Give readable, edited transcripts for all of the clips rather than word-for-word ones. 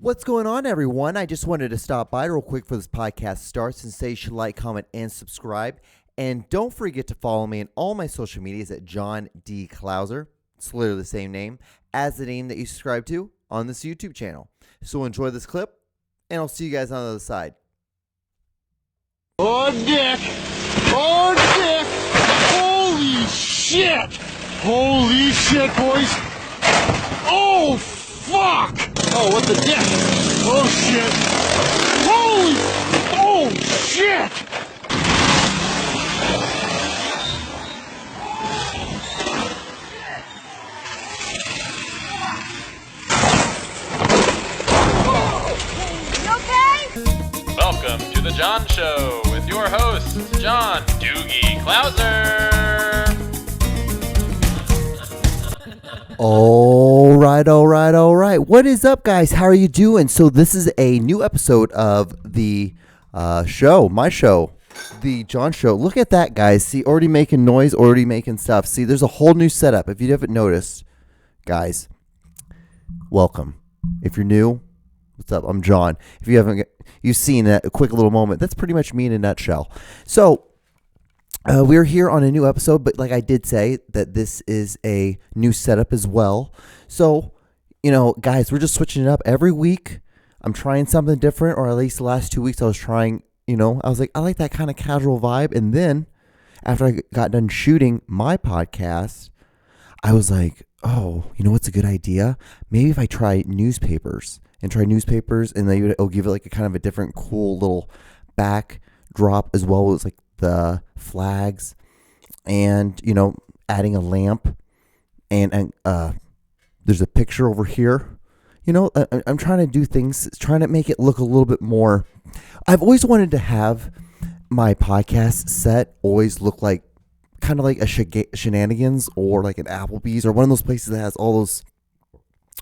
What's going on, everyone? I just wanted to stop by real quick before this podcast starts and say you should like, comment, and subscribe. And don't forget to follow me on all my social medias at John D. Klauser. It's literally the same name as the name that you subscribe to on this YouTube channel. So enjoy this clip, and I'll see you guys on the other side. Oh, Dick! Oh, Dick! Holy shit! Holy shit, boys! Oh, fuck! Oh, what the dick? Oh, shit! Holy... Oh, shit! Welcome to The John Show with your host, John Doogie Klauser. All right. What is up, guys? How are you doing? So this is a new episode of the show, my show, The John Show. Look at that, guys. See, already making noise, already making stuff. See, there's a whole new setup. If you haven't noticed, guys, welcome. If you're new, what's up? I'm John. If you haven't, you've seen a quick little moment. That's pretty much me in a nutshell. So we're here on a new episode, but like I did say, that this is a new setup as well. So, guys, we're just switching it up every week. I'm trying something different, or at least the last 2 weeks I was trying, I was like, I like that kind of casual vibe. And then after I got done shooting my podcast, I was like, oh, what's a good idea? Maybe if I try newspapers and it'll give it like a kind of a different cool little backdrop, as well as like the flags and, adding a lamp and there's a picture over here. I'm trying to do things, trying to make it look a little bit more. I've always wanted to have my podcast set always look like kind of like a Shenanigans or like an Applebee's or one of those places that has all those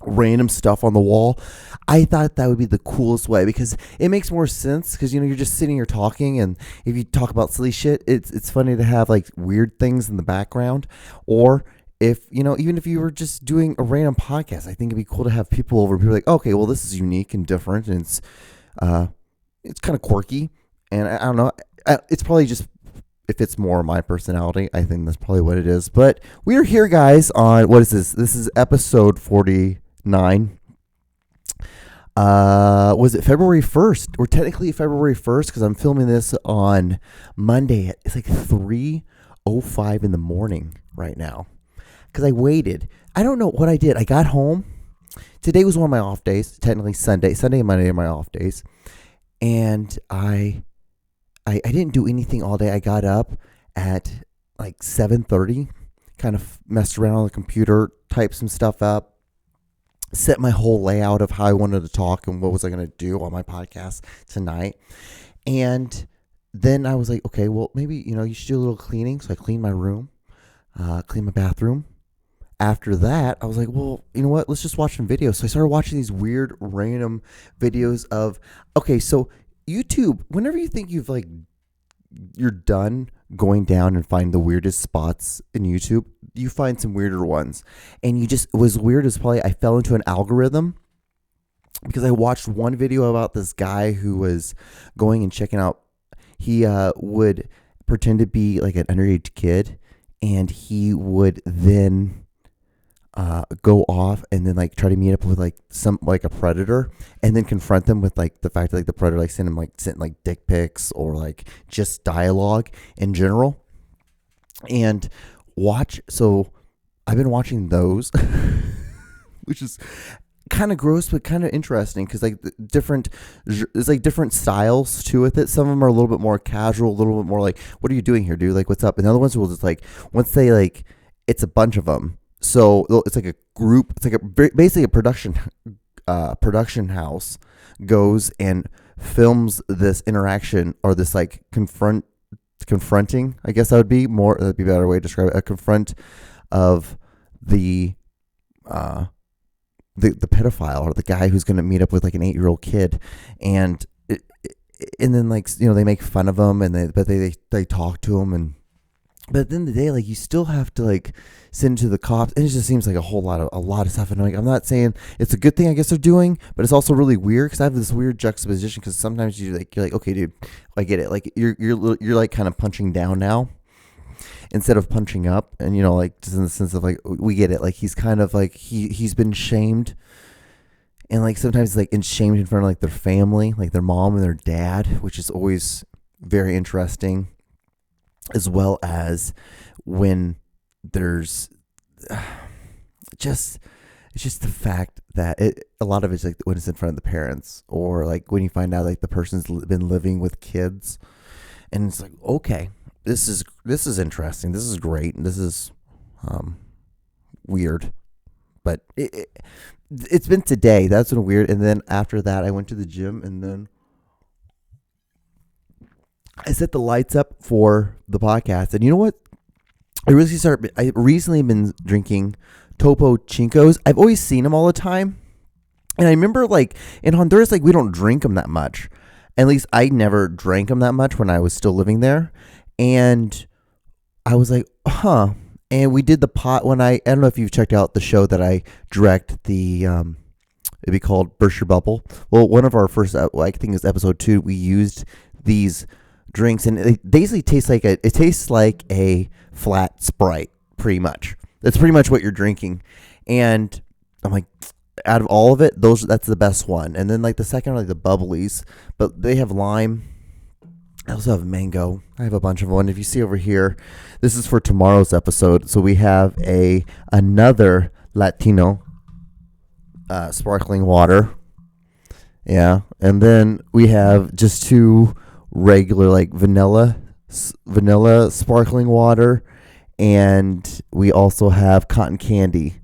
random stuff on the wall. I thought that would be the coolest way because it makes more sense because you're just sitting here talking, and if you talk about silly shit, it's funny to have like weird things in the background. Or if even if you were just doing a random podcast, I think it'd be cool to have people over and be like, okay, well, this is unique and different, and it's kind of quirky, and I don't know, it's probably just, if it's more my personality, I think that's probably what it is. But we're here, guys, on, what is this? This is episode 49. Was it February 1st? We're technically February 1st because I'm filming this on Monday. It's like 3:05 in the morning right now because I waited. I don't know what I did. I got home. Today was one of my off days, technically Sunday. Sunday and Monday are my off days. And I didn't do anything all day. I got up at like 7:30, kind of messed around on the computer, typed some stuff up, set my whole layout of how I wanted to talk and what was I going to do on my podcast tonight. And then I was like, okay, well, maybe, you should do a little cleaning. So I cleaned my room, cleaned my bathroom. After that, I was like, well, you know what? Let's just watch some videos. So I started watching these weird, random videos of, okay, so YouTube, whenever you think you're done going down and find the weirdest spots in YouTube, you find some weirder ones. And it was weird as probably I fell into an algorithm because I watched one video about this guy who was going and checking out, he would pretend to be like an underage kid, and he would then go off and then like try to meet up with like a predator, and then confront them with like the fact that like the predator like sent dick pics or like just dialogue in general. And so I've been watching those, which is kind of gross but kind of interesting because like there's like different styles to it. Some of them are a little bit more casual, a little bit more like, what are you doing here, dude? Like, what's up? And the other ones will just like, once they like, it's a bunch of them. So it's like a group. It's like basically a production house goes and films this interaction, or this like confronting. I guess that'd be a better way to describe it. A confront of the pedophile, or the guy who's going to meet up with like an 8-year-old kid, and then like they make fun of him, and they talk to him and But at the end of the day, like, you still have to like send to the cops, and it just seems like a lot of stuff. And like, I'm not saying it's a good thing, I guess they're doing, but it's also really weird because I have this weird juxtaposition. Because sometimes you're like, okay, dude, I get it. Like you're like kind of punching down now instead of punching up, and like just in the sense of like we get it. Like he's kind of like he's been shamed, and like sometimes like shamed in front of like their family, like their mom and their dad, which is always very interesting. As well as when there's it's just the fact that a lot of it's like when it's in front of the parents, or like when you find out like the person's been living with kids, and it's like, okay, this is interesting, this is great, and this is weird, but it's been today that's been weird. And then after that, I went to the gym, and then I set the lights up for the podcast, and you know what? I recently been drinking Topo Chincos. I've always seen them all the time, and I remember like in Honduras, like we don't drink them that much. At least I never drank them that much when I was still living there, and I was like, huh. And we did the pot when I don't know if you've checked out the show that I direct. The it'd be called Burst Your Bubble. Well, one of our first, I think it's episode 2. We used these drinks, and it basically tastes like a flat Sprite, pretty much. That's pretty much what you're drinking. And I'm like, out of all of it, that's the best one. And then like the second are like the bubblies, but they have lime. I also have mango. I have a bunch of them. If you see over here, this is for tomorrow's episode. So we have another Latino sparkling water. Yeah. And then we have just 2 regular like vanilla sparkling water, and we also have cotton candy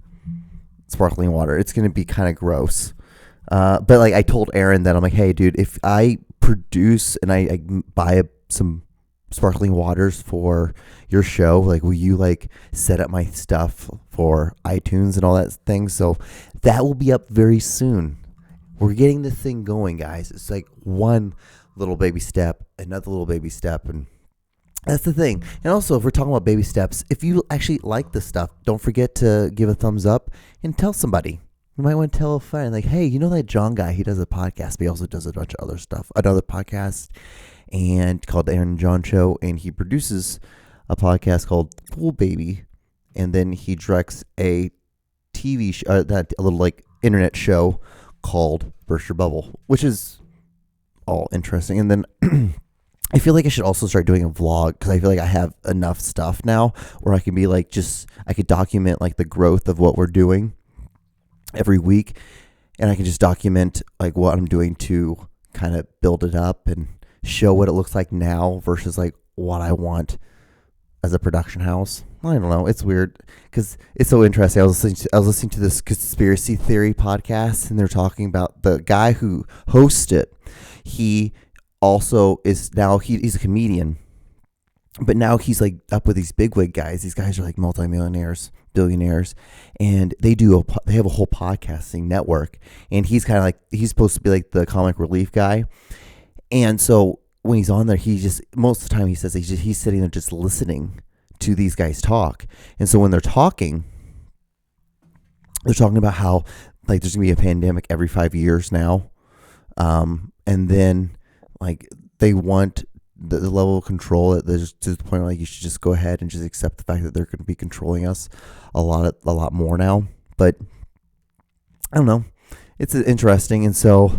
sparkling water. It's gonna be kind of gross, but like I told Aaron that I'm like, hey dude, if I produce and I buy some sparkling waters for your show, like will you like set up my stuff for iTunes and all that thing? So that will be up very soon. We're getting this thing going, guys. It's like one little baby step, another little baby step, and that's the thing. And also, if we're talking about baby steps, if you actually like this stuff, don't forget to give a thumbs up and tell somebody. You might want to tell a friend, like, hey, you know that John guy, he does a podcast, but he also does a bunch of other stuff, another podcast, and called the Aaron and John Show, and he produces a podcast called Cool Baby, and then he directs a TV show, a little like internet show called Burst Your Bubble, which is all interesting. And then I feel like I should also start doing a vlog, because I feel like I have enough stuff now where I can be like, I could document like the growth of what we're doing every week, and I can just document like what I'm doing to kind of build it up and show what it looks like now versus like what I want as a production house. I don't know. It's weird because it's so interesting. I was listening to this conspiracy theory podcast, and they're talking about the guy who hosts it. He also is now he's a comedian, but now he's like up with these bigwig guys. These guys are like multimillionaires, billionaires, and they have a whole podcasting network. And he's kind of like, he's supposed to be like the comic relief guy. And so when he's on there, most of the time he says he's sitting there just listening to these guys talk. And so when they're talking about how like there's gonna be a pandemic every 5 years now, and then like they want the level of control that there's to the point where like you should just go ahead and just accept the fact that they're going to be controlling us a lot more now. But I don't know, it's interesting. And so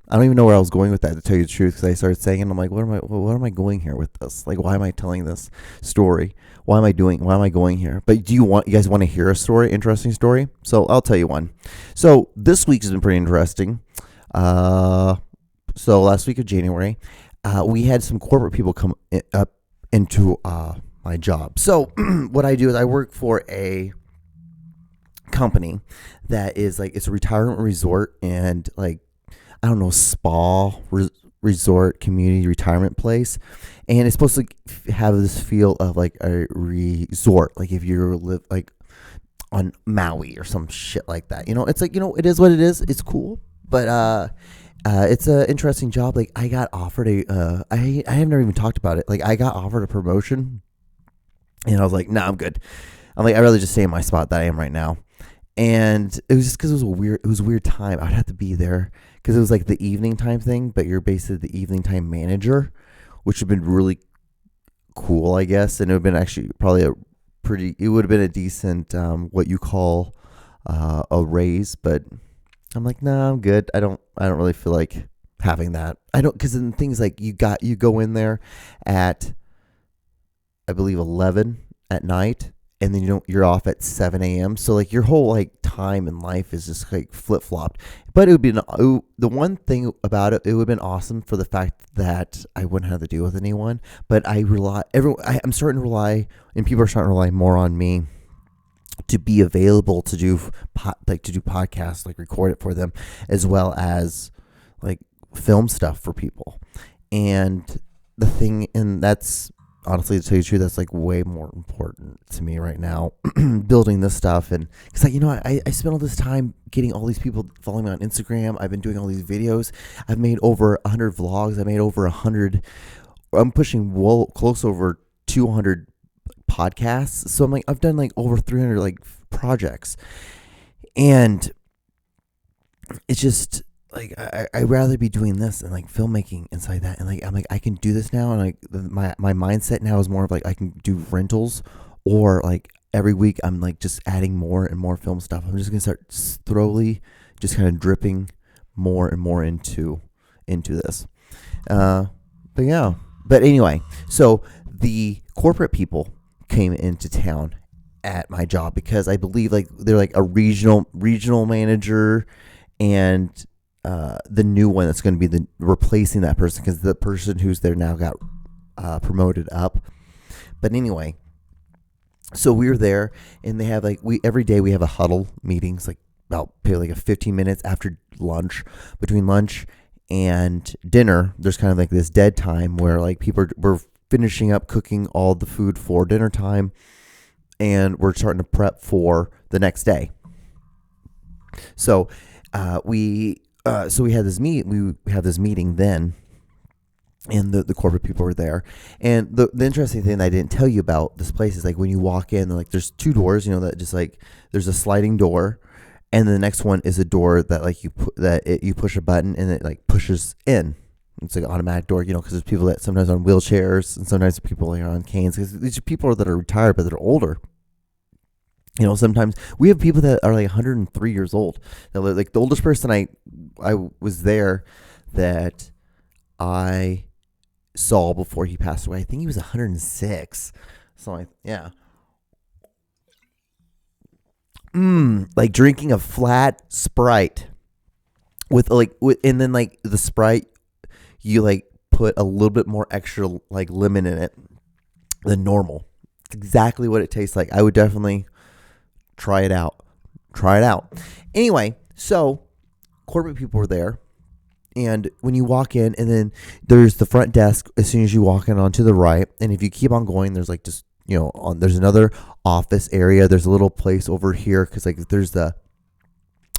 I don't even know where I was going with that, to tell you the truth, because I started saying, and I'm like, what am I going here with this? Like, why am I telling this story? Why am I going here? But you guys want to hear a story, interesting story? So I'll tell you one. So this week has been pretty interesting. So last week of January, we had some corporate people come up into my job. So what I do is I work for a company that is like, it's a retirement resort and like, I don't know, spa resort, community retirement place. And it's supposed to have this feel of like a resort. Like if you live like on Maui or some shit like that, it's like, it is what it is. It's cool. But, it's an interesting job. Like I got offered I have never even talked about it. Like I got offered a promotion And I was like, nah, I'm good. I'm like, I'd rather just stay in my spot that I am right now. And it was just because it was a weird time. I'd have to be there because it was like the evening time thing, but you're basically the evening time manager, which would have been really cool, I guess. And it would have been actually probably it would have been a decent, what you call a raise. But I'm like, nah, I'm good. I don't really feel like having that. I don't, because then things like you go in there at, I believe 11 at night, and then you're off at 7 a.m. So like your whole like time in life is just like flip flopped. But it would be the one thing about it. It would have been awesome for the fact that I wouldn't have to deal with anyone. But I'm starting to rely, and people are starting to rely more on me to be available to do podcasts, like record it for them, as well as like film stuff for people. And that's honestly, to tell you the truth, that's like way more important to me right now, building this stuff. And because I spent all this time getting all these people following me on Instagram. I've been doing all these videos. I've made over 100 vlogs. I made over 100. I'm pushing close over 200 podcasts. So I'm like, I've done like over 300 like projects, and it's just like I'd rather be doing this and like filmmaking inside that. And like I'm like, I can do this now, and like my mindset now is more of like I can do rentals, or like every week I'm like just adding more and more film stuff. I'm just gonna start slowly just kind of dripping more and more into this. But yeah. But anyway, so the corporate people came into town at my job because I believe like they're like a regional manager, and the new one that's going to be replacing that person, because the person who's there now got promoted up. But anyway, so we were there, and they have like every day we have a huddle meetings, like about like a 15 minutes after lunch. Between lunch and dinner, there's kind of like this dead time where like we're finishing up cooking all the food for dinner time, and we're starting to prep for the next day. So we had this meeting then, and the corporate people were there. And the interesting thing that I didn't tell you about this place is like when you walk in, like there's two doors, that just like there's a sliding door, and the next one is a door that like you push a button and it like pushes in. It's like an automatic door, because there's people that sometimes are on wheelchairs, and sometimes people are on canes, because these are people that are retired but they're older. Sometimes we have people that are like 103 years old. Like the oldest person I was there that I saw before he passed away, I think he was 106. So yeah. Like drinking a flat Sprite and then like the Sprite, you like put a little bit more extra like lemon in it than normal. It's exactly what it tastes like. I would definitely try it out. Anyway, so corporate people were there, and when you walk in, and then there's the front desk as soon as you walk in onto the right, and if you keep on going, there's like just there's another office area. There's a little place over here, because like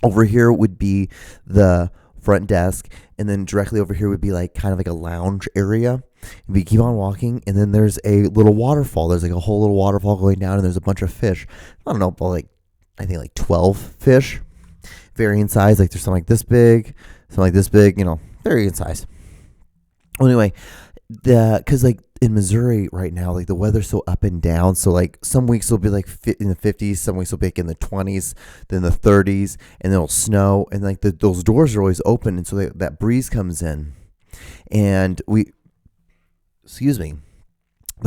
over here would be the front desk, and then directly over here would be like kind of like a lounge area. And we keep on walking, and then there's a little waterfall. There's like a whole little waterfall going down, and there's a bunch of fish. I don't know, but I think like 12 fish, varying size. Like there's some like this big, some like this big, varying size. Well, anyway, because like in Missouri right now, like the weather's so up and down. So like some weeks will be like in the 50s, some weeks will be like in the 20s, then the 30s, and then it'll snow, and like those doors are always open, and so that breeze comes in, and the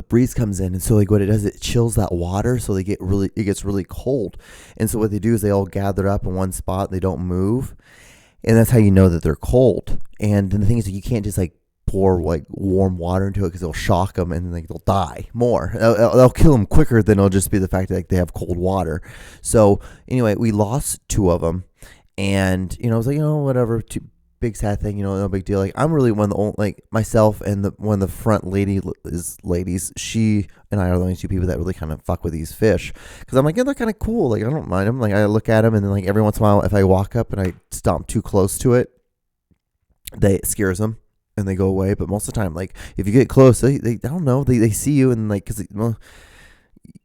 breeze comes in, and so like what it does, it chills that water, so it gets really cold. And so what they do is they all gather up in one spot, they don't move, and that's how you know that they're cold. And then the thing is that you can't just like pour like warm water into it, because it'll shock them and like they'll die more. They'll kill them quicker than it'll just be the fact that like they have cold water. So anyway, we lost two of them, and I was like, whatever, big sad thing, no big deal. Like I'm really one of the only, like myself and one of the front ladies, she and I are the only two people that really kind of fuck with these fish, because I'm like, yeah, they're kind of cool. Like I don't mind them. Like I look at them, and then like every once in a while, if I walk up and I stomp too close to it, it scares them and they go away. But most of the time, like if you get close, they I don't know, they see you, and like because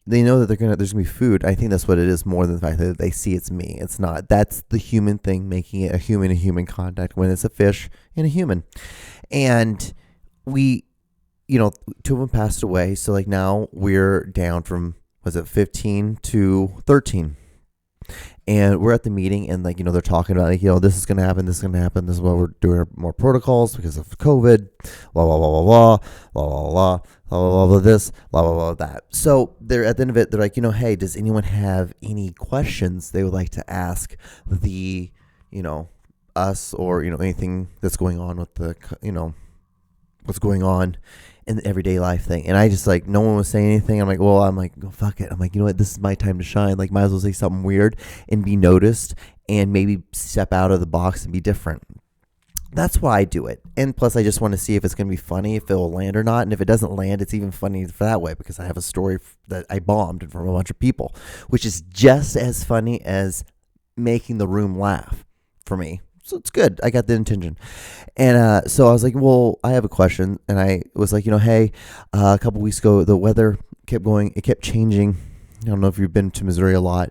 they know that there's gonna be food. I think that's what it is more than the fact that they see it's me. It's not. That's the human thing making it a human to human contact when it's a fish and a human. And we, two of them passed away. So like now we're down from, was it 15 to 13? And we're at the meeting and like, they're talking about like, this is going to happen. This is going to happen. This is why we're doing more protocols because of COVID, blah, blah, blah, blah, blah, blah, blah, blah, blah, blah, blah, this, blah, blah, blah, that. So they're at the end of it. They're like, hey, does anyone have any questions they would like to ask the, us or, anything that's going on with the, what's going on in the everyday life thing. And I just like, no one was saying anything. I'm like, oh, fuck it. I'm like, you know what? This is my time to shine. Like, might as well say something weird and be noticed and maybe step out of the box and be different. That's why I do it. And plus, I just want to see if it's going to be funny, if it will land or not. And if it doesn't land, it's even funny for that way because I have a story that I bombed from a bunch of people, which is just as funny as making the room laugh for me. So it's good. I got the intention. And so I was like, well, I have a question. And I was like, hey, a couple weeks ago, the weather kept going. It kept changing. I don't know if you've been to Missouri a lot.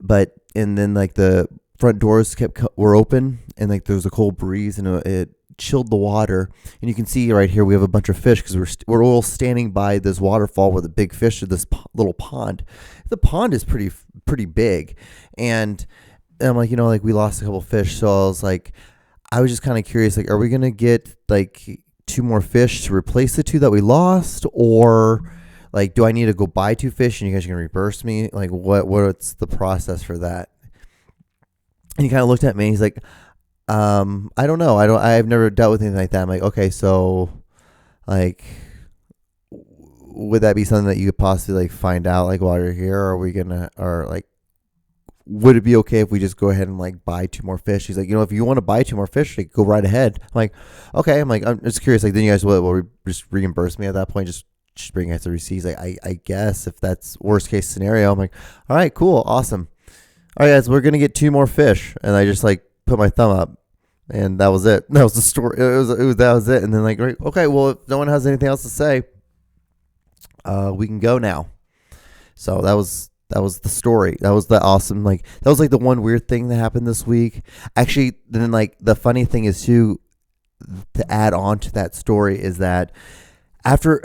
And then like the front doors were open. And like there was a cold breeze. And it chilled the water. And you can see right here we have a bunch of fish because we're all standing by this waterfall with a big fish in this little pond. The pond is pretty big. And I'm like, like we lost a couple fish. So I was just kind of curious, like, are we going to get like 2 more fish to replace the 2 that we lost? Or like, do I need to go buy 2 fish and you guys are going to reimburse me? Like what's the process for that? And he kind of looked at me and he's like, I don't know. I've never dealt with anything like that. I'm like, okay, so like, would that be something that you could possibly like find out like while you're here? Or are we going to, or like, would it be okay if we just go ahead and like buy 2 more fish? He's like, if you want to buy 2 more fish, like, go right ahead. I'm like, okay. I'm just curious. Like, then you guys will just reimburse me at that point? Just bring us the receipts. Like, I guess if that's worst case scenario, I'm like, all right, cool, awesome. All right, guys, we're gonna get 2 more fish, and I just like put my thumb up, and that was it. That was the story. That was it. And then like, okay, well, if no one has anything else to say, we can go now. So that was the story. That was the awesome, like, that was like the one weird thing that happened this week. Actually, then like the funny thing is too, to add on to that story is that after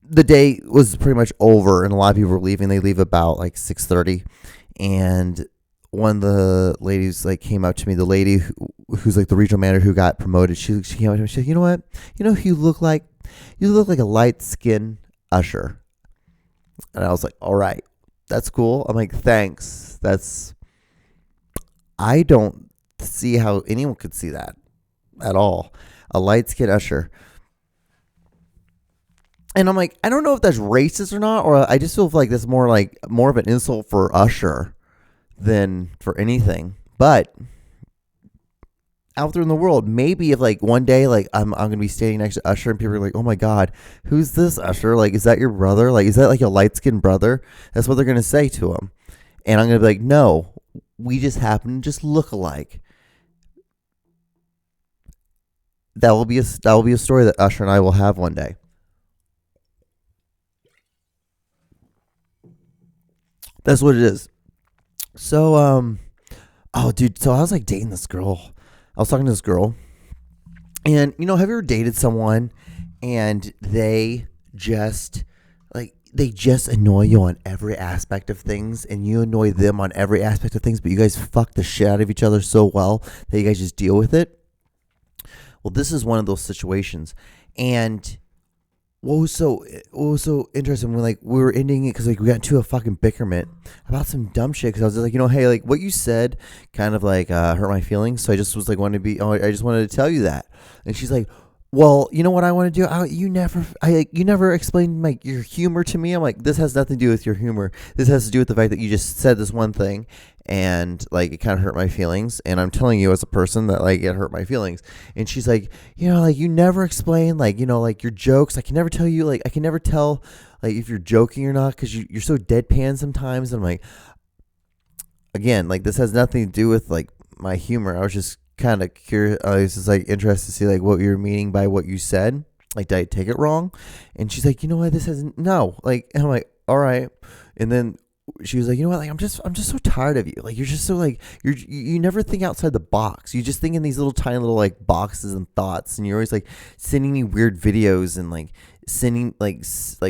the day was pretty much over and a lot of people were leaving, they leave about like 6:30, and one of the ladies like came up to me, the lady who's like the regional manager who got promoted, she came up to me, she said, you know what, who you look like a light-skinned usher. And I was like, all right, that's cool. I'm like, thanks. I don't see how anyone could see that at all. A light-skinned usher. And I'm like, I don't know if that's racist or not, or I just feel like that's more of an insult for usher than for anything. But out there in the world, maybe if like one day like I'm gonna be standing next to Usher and people are like, oh my god, who's this Usher? Like, is that your brother? Like, is that like a light skinned brother? That's what they're gonna say to him. And I'm gonna be like, no, we just happen to just look alike. That will be a story that Usher and I will have one day. That's what it is. So oh dude, so I was like dating this girl. I was talking to this girl, and have you ever dated someone and they just annoy you on every aspect of things, and you annoy them on every aspect of things, but you guys fuck the shit out of each other so well that you guys just deal with it? Well, this is one of those situations. And what was so interesting when we were ending it, because we got into a fucking bickerment about some dumb shit, because I was just like, hey, like what you said kind of hurt my feelings, so I just was like I just wanted to tell you that. And she's like, well, you know what I want to do? You never explained your humor to me. I'm like, this has nothing to do with your humor. This has to do with the fact that you just said this one thing, and it kind of hurt my feelings. And I'm telling you as a person that it hurt my feelings. And she's like, you never explain your jokes. I can never tell you I can never tell if you're joking or not, because you're so deadpan sometimes. And I'm like, again, this has nothing to do with my humor. I was just kind of curious. I was just interested to see what you were meaning by what you said. Like, did I take it wrong? And she's like, you know what, this hasn't, no. Like, and I'm like, all right. And then she was like, you know what, like, I'm just so tired of you. Like, you're just so like, you never think outside the box. You just think in these little tiny little like boxes and thoughts. And you're always like sending me weird videos and like sending like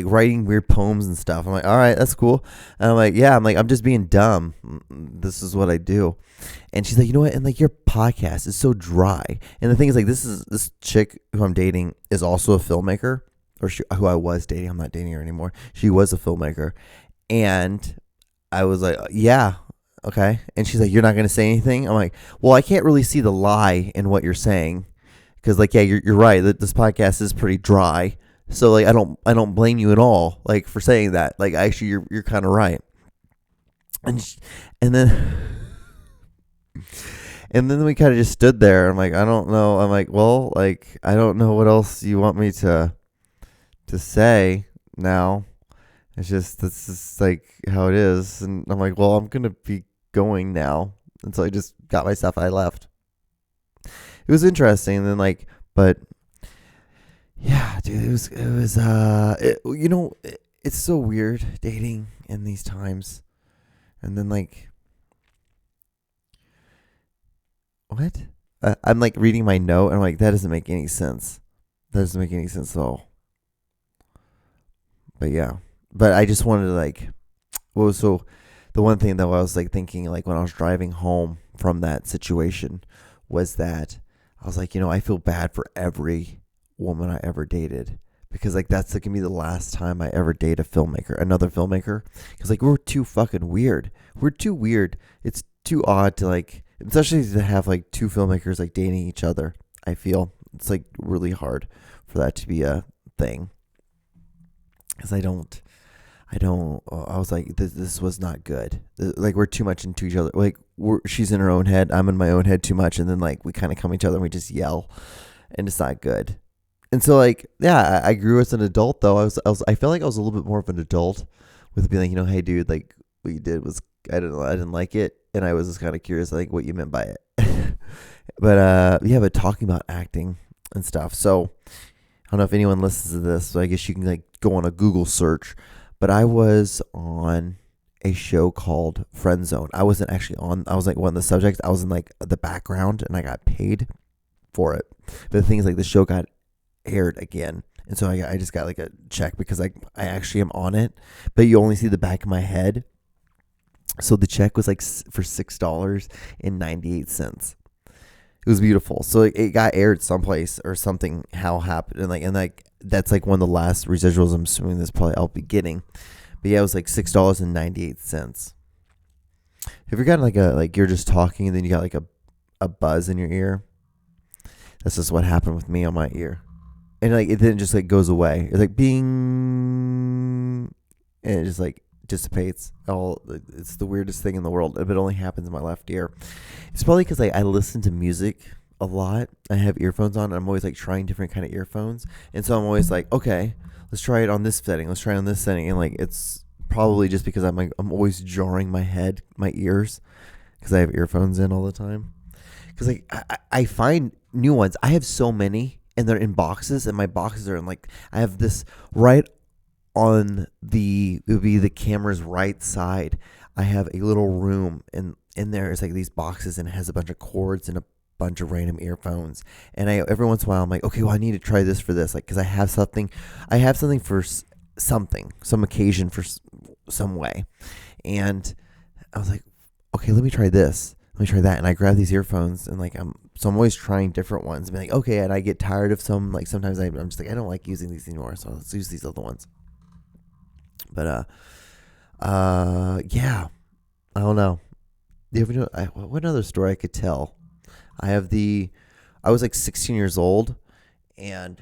writing weird poems and stuff. I'm like, all right, that's cool. And I'm like, yeah, I'm just being dumb. This is what I do. And she's like, you know what? And like, your podcast is so dry. And the thing is, like, this chick who I'm dating is also a filmmaker, or who I was dating. I'm not dating her anymore. She was a filmmaker. And I was like, yeah, okay. And she's like, you're not going to say anything? I'm like, well, I can't really see the lie in what you're saying. Because like, yeah, you're right. This podcast is pretty dry. So like, I don't blame you at all, like, for saying that. Like, actually, you're kind of right. And then and then we kind of just stood there. I'm like, I don't know. I'm like, well, like, I don't know what else you want me to say now. It's just, this is like how it is. And I'm like, well, I'm gonna be going now. And so I just got my stuff. I left. It was interesting. And then like, but yeah, dude, it's so weird dating in these times. And then like, what? I'm like reading my note and I'm like, that doesn't make any sense. That doesn't make any sense at all. But yeah, but I just wanted to like, well, so the one thing that I was like thinking, like when I was driving home from that situation, was that I was like, you know, I feel bad for every woman I ever dated, because like that's like gonna be the last time I ever date another filmmaker, because like we're too fucking weird. We're too weird. It's too odd to like, especially to have like two filmmakers like dating each other. I feel it's like really hard for that to be a thing, because I was like, this was not good. Like, we're too much into each other. Like, she's in her own head, I'm in my own head too much, and then like we kind of come each other and we just yell, and it's not good. And so like, yeah, I grew as an adult though. I felt like I was a little bit more of an adult with being like, you know, hey dude, like what you did was, I don't know, I didn't like it, and I was just kind of curious like what you meant by it. but talking about acting and stuff. So I don't know if anyone listens to this, so I guess you can like go on a Google search. But I was on a show called Friend Zone. I wasn't actually on. I was like one of the subjects. I was in like the background, and I got paid for it. But the thing is, like, the show got aired again, and so I just got like a check because I actually am on it. But you only see the back of my head. So the check was like for $6.98. It was beautiful. So it got aired someplace or something. How happened and like that's like one of the last residuals. I'm assuming this probably I'll be getting. But yeah, it was like $6.98. Have you gotten like you're just talking and then you got like a buzz in your ear? That's just what happened with me on my ear, and like it then just like goes away. It's like bing, and it just like dissipates. It's the weirdest thing in the world. If it only happens in my left ear. It's probably because I listen to music a lot. I have earphones on, and I'm always like trying different kind of earphones, and so I'm always like, okay, let's try it on this setting, let's try it on this setting, and like it's probably just because I'm always jarring my ears because I have earphones in all the time. Because like I find new ones. I have so many, and they're in boxes, and my boxes are in like, I have this right on it would be the camera's right side. I have a little room, and in there is like these boxes, and it has a bunch of cords and a bunch of random earphones. And every once in a while I'm like, okay, well, I need to try this for this, like, because I have something for some occasion, for some way. And I was like, okay, let me try this, let me try that. And I grab these earphones, and like I'm always trying different ones, and be like, okay, and I get tired of some. Like sometimes I'm just like, I don't like using these anymore, so let's use these other ones. But yeah, I don't know. Do you ever know what other story I could tell? I was like 16 years old, and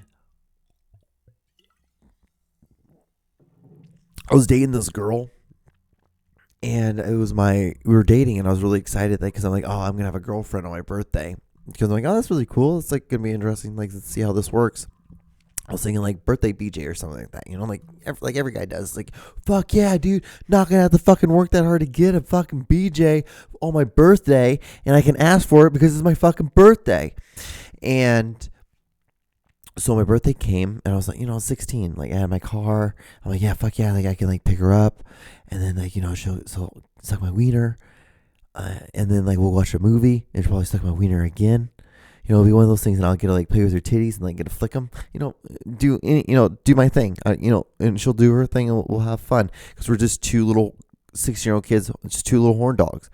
I was dating this girl, and we were dating, and I was really excited because I'm like, oh, I'm gonna have a girlfriend on my birthday, because I'm like, oh, that's really cool. It's like gonna be interesting. Like, let's see how this works. I was thinking like birthday BJ or something like that, you know, like every guy does. Like, fuck yeah, dude, not gonna have to fucking work that hard to get a fucking BJ on my birthday, and I can ask for it because it's my fucking birthday. And So my birthday came, and I was like, I was 16. Like, I had my car. I'm like, yeah, fuck yeah. Like, I can, like, pick her up. And then, like, she'll suck my wiener. And then, like, we'll watch a movie, and she'll probably suck my wiener again. It'll be one of those things, and I'll get to, like, play with her titties and, like, get to flick them. Do my thing. And she'll do her thing, and we'll have fun. Because we're just two little 16-year-old kids, just two little horn dogs.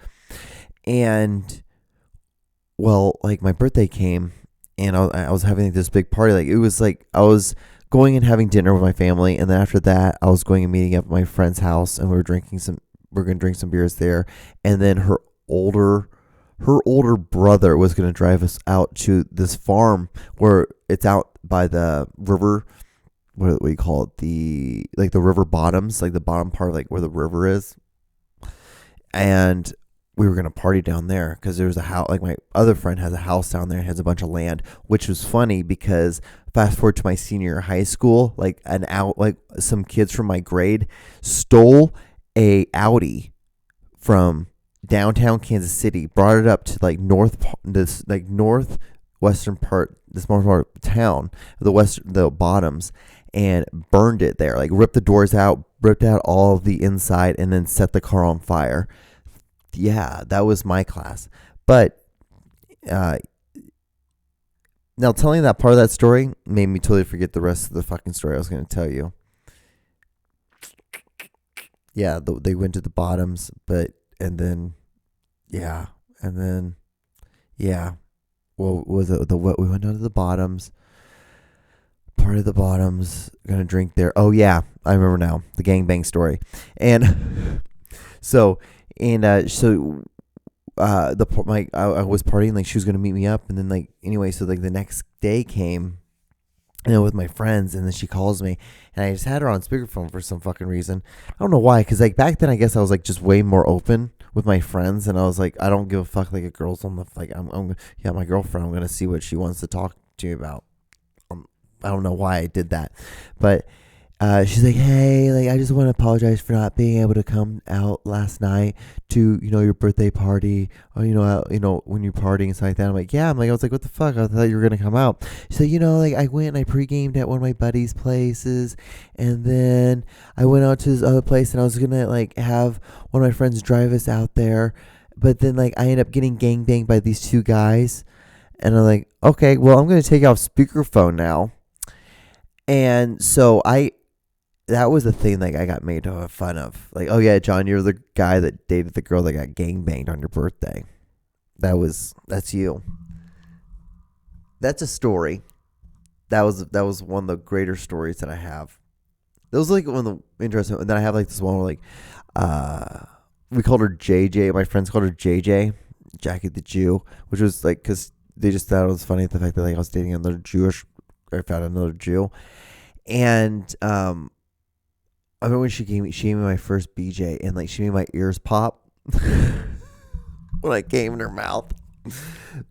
And, well, like, my birthday came, and I was having this big party. Like, it was like I was going and having dinner with my family, and then after that, I was going and meeting up at my friend's house, and we were going to drink some beers there. And then her older brother was going to drive us out to this farm where it's out by the river. What do you call it? The river bottoms, like the bottom part, like where the river is. And we were going to party down there because there was a house, like my other friend has a house down there and has a bunch of land, which was funny because fast forward to my senior year of high school, like some kids from my grade stole a Audi from downtown Kansas City, brought it up to like northwestern part, this more part of town, the bottoms, and burned it there, like ripped the doors out, ripped out all of the inside, and then set the car on fire. Yeah, that was my class. But now telling that part of that story made me totally forget the rest of the fucking story I was going to tell you. Yeah, they went to the bottoms, well, was it we went down to the bottoms, part of the bottoms, gonna drink there. Oh yeah, I remember now, the gangbang story. And I was partying, like she was gonna meet me up, and then like anyway, so like the next day came, with my friends, and then she calls me, and I just had her on speakerphone for some fucking reason. I don't know why, because like back then I guess I was like just way more open with my friends, and I was like, I don't give a fuck, like a girl's on the, like I'm my girlfriend, I'm gonna see what she wants to talk to me about. I don't know why I did that, but she's like, hey, like I just want to apologize for not being able to come out last night to your birthday party, or when you're partying and stuff like that. I'm like, yeah. I was like, what the fuck? I thought you were gonna come out. She's like, like I went and I pre-gamed at one of my buddies' places, and then I went out to this other place, and I was gonna like have one of my friends drive us out there, but then like I ended up getting gangbanged by these two guys, and I'm like, okay, well I'm gonna take off speakerphone now. And so that was the thing, like I got made fun of. Like, oh yeah, John, you're the guy that dated the girl that got gangbanged on your birthday. That's you. That's a story. That was one of the greater stories that I have. That was like one of the interesting. And then I have like this one where like, we called her JJ. My friends called her JJ, Jackie the Jew, which was like because they just thought it was funny, the fact that like I was dating another Jewish. I found another Jew, and I remember when she gave me my first BJ, and like she made my ears pop when I came in her mouth.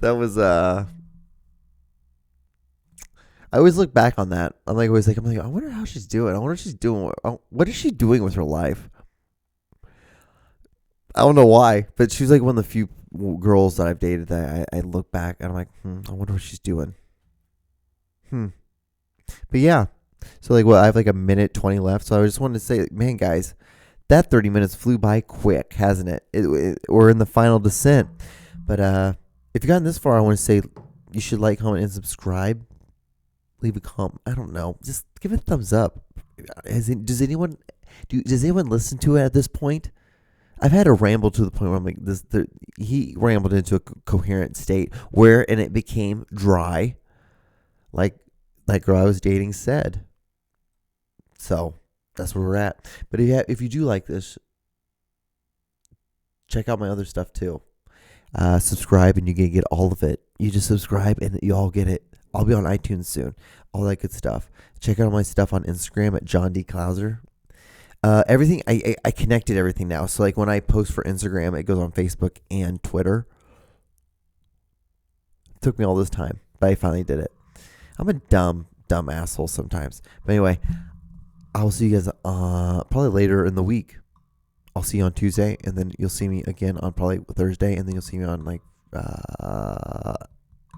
That was I always look back on that. I'm like, I wonder how she's doing. I wonder what she's doing. What is she doing with her life? I don't know why, but she's like one of the few girls that I've dated that I look back and I'm like, I wonder what she's doing. But yeah, so like, I have like a minute 20 left. So I just wanted to say, man, guys, that 30 minutes flew by quick, hasn't it? We're in the final descent. But if you've gotten this far, I want to say you should like, comment, and subscribe. Leave a comment. I don't know. Just give it a thumbs up. Does anyone listen to it at this point? I've had a ramble to the point where I'm like, he rambled into a coherent state and it became dry. Like that girl I was dating said. So that's where we're at. But if you do like this, check out my other stuff too. Subscribe and you can get all of it. You just subscribe and you all get it. I'll be on iTunes soon. All that good stuff. Check out my stuff on Instagram at John D. Klauser. Everything I connected everything now. So like when I post for Instagram, it goes on Facebook and Twitter. It took me all this time, but I finally did it. I'm a dumb asshole sometimes. But anyway, I'll see you guys probably later in the week. I'll see you on Tuesday, and then you'll see me again on probably Thursday, and then you'll see me on like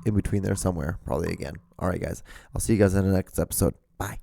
in between there somewhere, probably again. All right, guys. I'll see you guys in the next episode. Bye.